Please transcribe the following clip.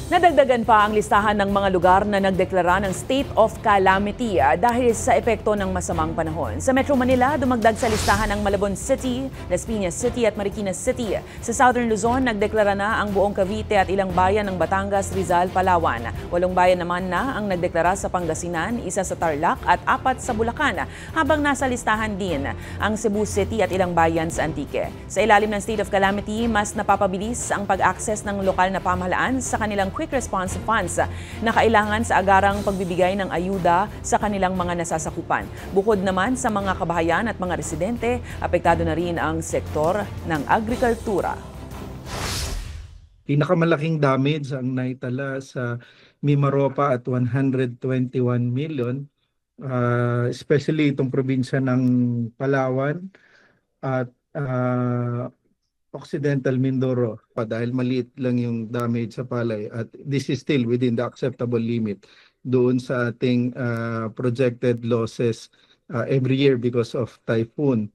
Nadagdagan pa ang listahan ng mga lugar na nagdeklara ng state of calamity dahil sa epekto ng masamang panahon. Sa Metro Manila, dumagdag sa listahan ang Malabon City, Las Piñas City at Marikina City. Sa Southern Luzon, nagdeklara na ang buong Cavite at ilang bayan ng Batangas, Rizal, Palawan. 8 bayan naman na ang nagdeklara sa Pangasinan, 1 sa Tarlac at 4 sa Bulacan, habang nasa listahan din ang Cebu City at ilang bayan sa Antique. Sa ilalim ng state of calamity, mas napapabilis ang pag-access ng lokal na pamahalaan sa kanilang quick response funds na kailangan sa agarang pagbibigay ng ayuda sa kanilang mga nasasakupan. Bukod naman sa mga kabahayan at mga residente, apektado na rin ang sektor ng agrikultura. Pinakamalaking damage ang naitala sa Mimaropa at 121 million, especially itong probinsya ng Palawan at Occidental Mindoro dahil maliit lang yung damage sa palay at this is still within the acceptable limit doon sa ating projected losses every year because of typhoon.